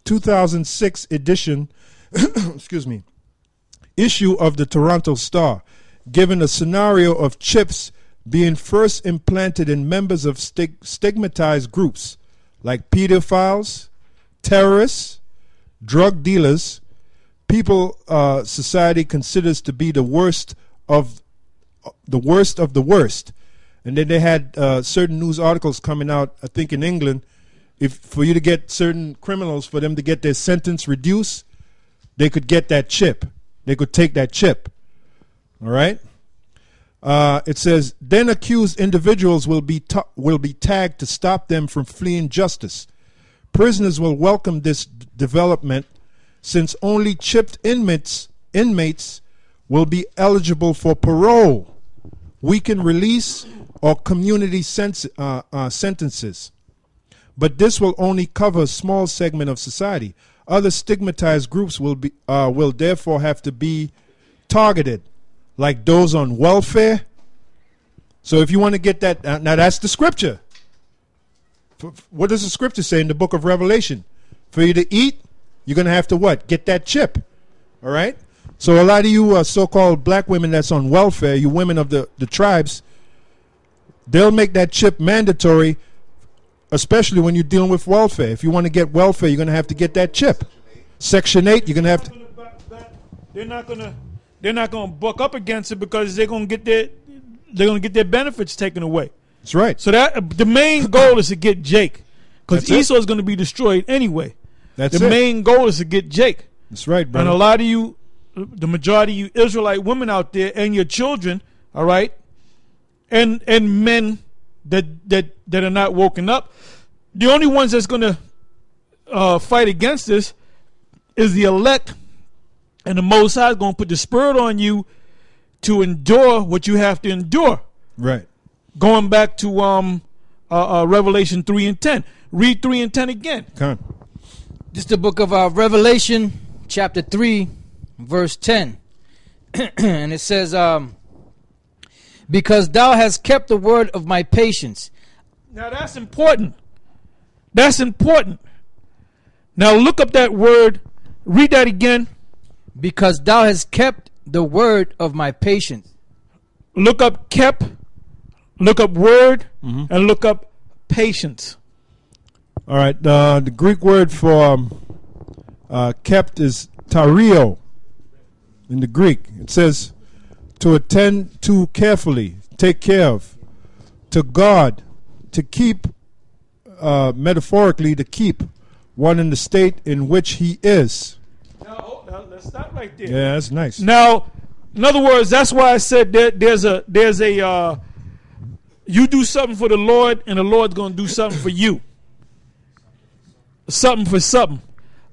2006 edition, excuse me, issue of the Toronto Star, given a scenario of chips being first implanted in members of stigmatized groups like pedophiles, terrorists, drug dealers, people society considers to be the worst of the worst. And then they had certain news articles coming out, I think in England, if for you to get certain criminals, for them to get their sentence reduced, they could get that chip. They could take that chip. All right? It says, then accused individuals will be tagged to stop them from fleeing justice. Prisoners will welcome this development since only chipped inmates will be eligible for parole, weekend release, or community sentences. But this will only cover a small segment of society. Other stigmatized groups will therefore have to be targeted, like those on welfare. So if you want to get that, now that's the scripture. What does the scripture say in the book of Revelation? For you to eat, you're going to have to what? Get that chip. All right? So a lot of you so-called black women that's on welfare, you women of the tribes, they'll make that chip mandatory, especially when you're dealing with welfare. If you want to get welfare, you're going to have to get that chip. Section 8, you're going to have to. They're not going to buck up against it because they're going to get their benefits taken away. That's right. So that the main goal is to get Jake, because Esau is going to be destroyed anyway. The main goal is to get Jake. That's right, brother. And a lot of you, the majority of you Israelite women out there, and your children, all right, and men that are not woken up, the only ones that's going to fight against this is the elect, and the Most High is going to put the spirit on you to endure what you have to endure. Right. Going back to Revelation 3 and 10. Read 3 and 10 again. Come on. This is the book of Revelation, chapter 3, verse 10. And it says, because thou hast kept the word of my patience. Now that's important. That's important. Now look up that word. Read that again. Because thou hast kept the word of my patience. Look up kept, look up word, and look up patience. All right. The Greek word for kept is tario in the Greek. It says to attend to carefully, take care of, to guard, to keep, metaphorically, to keep one in the state in which he is. Now let's stop right there. Yeah, that's nice. Now, in other words, that's why I said there's a you do something for the Lord, and the Lord's going to do something for you. Something for something.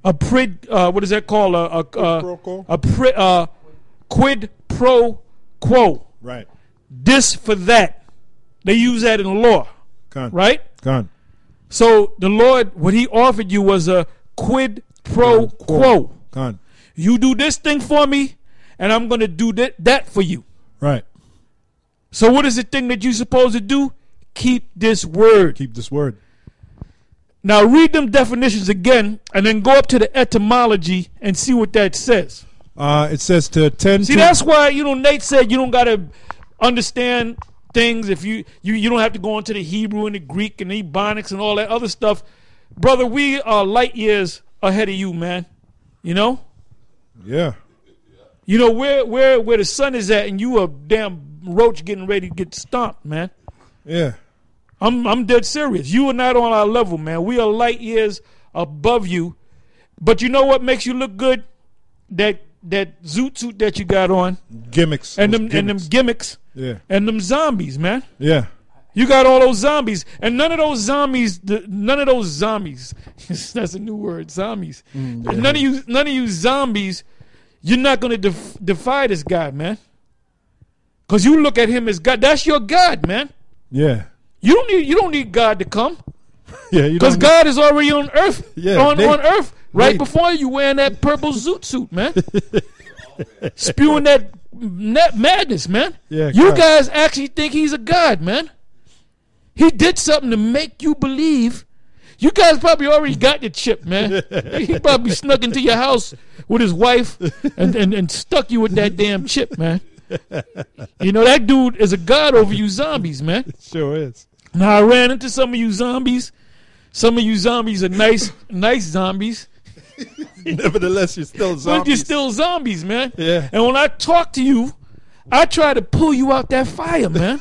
What is that called? Quid pro quo. Right. This for that. They use that in law. Right? Gone. So the Lord, what he offered you was a quid pro quo. Gone. You do this thing for me, and I'm going to do that for you. Right. So what is the thing that you're supposed to do? Keep this word. Keep this word. Now read them definitions again, and then go up to the etymology and see what that says. It says to attend. See, that's why Nate said you don't got to understand things if you don't have to go into the Hebrew and the Greek and the Ebonics and all that other stuff, brother. We are light years ahead of you, man. You know. Yeah. You know where the sun is at, and you a damn roach getting ready to get stomped, man. Yeah. I'm dead serious. You are not on our level, man. We are light years above you. But you know what makes you look good? That zoot suit that you got on. Gimmicks. And them gimmicks. Yeah. And them zombies, man. Yeah. You got all those zombies. And none of those zombies, that's a new word, zombies. Yeah. None of you zombies, you're not going to defy this guy, man. Because you look at him as God. That's your God, man. Yeah. You don't need God to come. Yeah, because God is already on earth. Yeah, on earth right before you, wearing that purple zoot suit, man. Spewing that madness, man. Yeah, you guys actually think he's a God, man. He did something to make you believe You guys probably already got the chip, man. He probably snuck into your house with his wife and stuck you with that damn chip, man. You know, that dude is a god over you zombies, man. Sure is. Now, I ran into some of you zombies. Some of you zombies are nice zombies. Nevertheless, you're still zombies. But you're still zombies, man. Yeah. And when I talk to you, I try to pull you out that fire, man.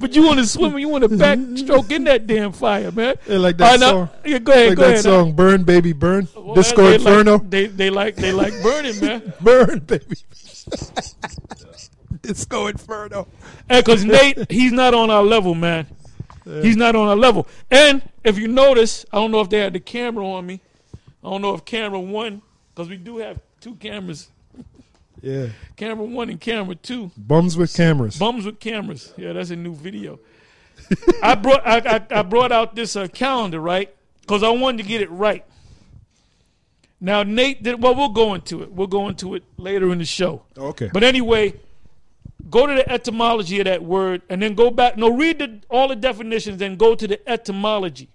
But you want to swim, you want to backstroke in that damn fire, man. They like that song. Yeah, go ahead, like go that ahead. song, Burn Baby Burn. Well, Disco they Inferno. They like burning, man. Burn Baby. Disco Inferno. Because Nate, he's not on our level, man. Yeah. He's not on our level. And if you notice, I don't know if they had the camera on me. I don't know if camera 1, because we do have 2 cameras. Yeah. Camera 1 and camera 2. Bums with cameras. Bums with cameras. Yeah, that's a new video. I brought out this calendar, right? Because I wanted to get it right. Now, Nate did, well, we'll go into it. We'll go into it later in the show. Okay. But anyway, go to the etymology of that word and then go back. No, read all the definitions and go to the etymology.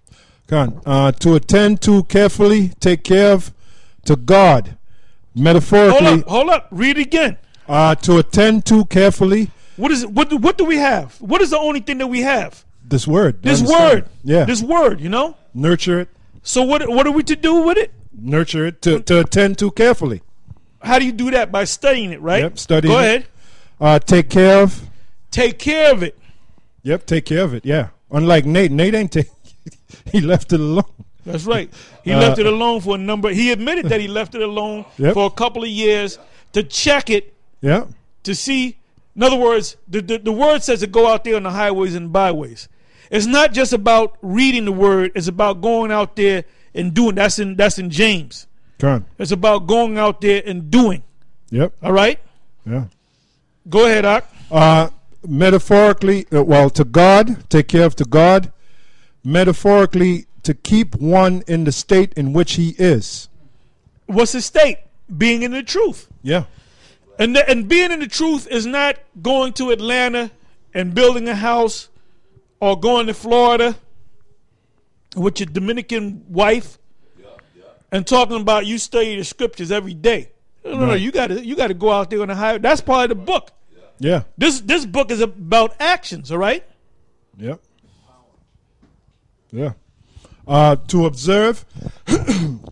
Come on. To attend to carefully, take care of, to guard. Metaphorically. Hold up. Read it again. To attend to carefully. What is it? What do we have? What is the only thing that we have? This word. This Understand? word. Yeah. This word, you know? Nurture it. So what are we to do with it? Nurture it. To attend to carefully. How do you do that? By studying it, right? Yep, studying Go it. ahead. Take care of. Take care of it. Yep, take care of it. Yeah. Unlike Nate. Nate ain't take. He left it alone. That's right. He left it alone for a number. He admitted that he left it alone Yep. for a couple of years to check it, Yeah. to see. In other words, the word says to go out there on the highways and byways. It's not just about reading the word. It's about going out there and doing. That's in James. Come on. It's about going out there and doing. Yep. All right? Yeah. Go ahead, Ak. Metaphorically, to God, take care of to God. Metaphorically, to keep one in the state in which he is. What's the state? Being in the truth. Yeah. And being in the truth is not going to Atlanta and building a house or going to Florida with your Dominican wife and talking about you study the scriptures every day. No, Right. you gotta go out there on the highway. That's part of the book. Yeah. This book is about actions, all right? Yep. Yeah. To observe.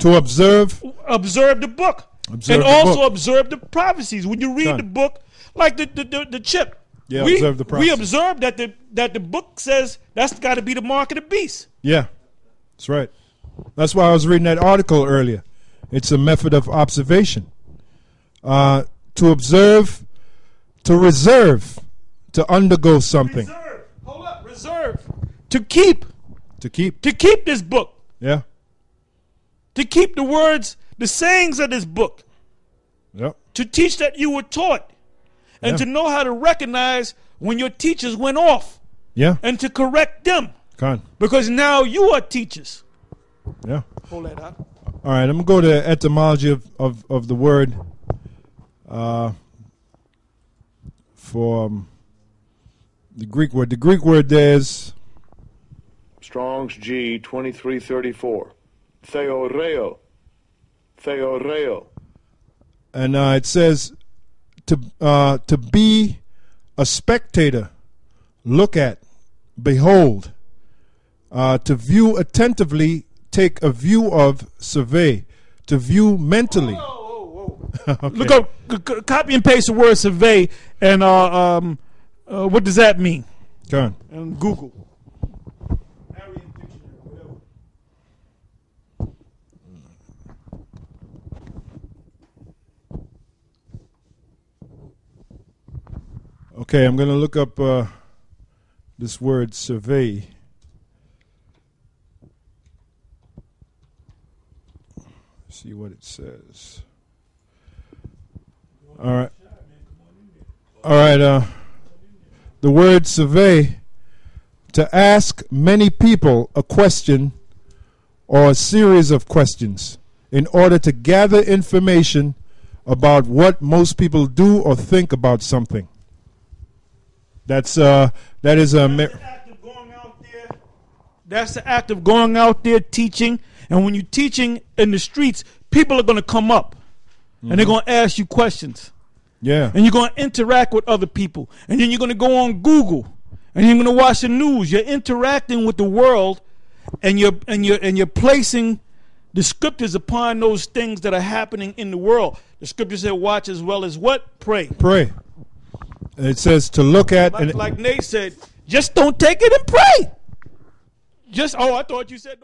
To observe. Observe the book. Observe and the also book. observe the prophecies. When you read Done. the book, like the chip. Yeah, we, observe the we prophecies. observe that the book says that's got to be the mark of the beast. Yeah. That's right. That's why I was reading that article earlier. It's a method of observation. To observe, to reserve, to undergo something. Reserve. Hold up. Reserve. To keep. To keep. To keep this book. Yeah. To keep the words, the sayings of this book. Yep. To teach that you were taught. And Yeah. to know how to recognize when your teachers went off. Yeah. And to correct them. Con. Because now you are teachers. Yeah. Hold that up. All right. I'm going to go to etymology of the word for the Greek word. The Greek word there is Strong's G 2334. Theoreo. Theoreo. and it says to be a spectator, look at, behold, to view attentively, take a view of, survey, to view mentally. Okay. Look up, copy and paste the word survey, and what does that mean? Go on. And Google. Okay, I'm going to look up this word survey. See what it says. All right. All right. The word survey, to ask many people a question or a series of questions in order to gather information about what most people do or think about something. That is a That's the act of going That's the act of going out there teaching. And when you're teaching in the streets, people are going to come up and they're going to ask you questions. Yeah. And you're going to interact with other people. And then you're going to go on Google and you're going to watch the news. You're interacting with the world, and you're placing the scriptures upon those things that are happening in the world. The scripture said, watch as well as what? Pray. Pray. It says to look at. Like Nate said, just don't take it and pray. I thought you said.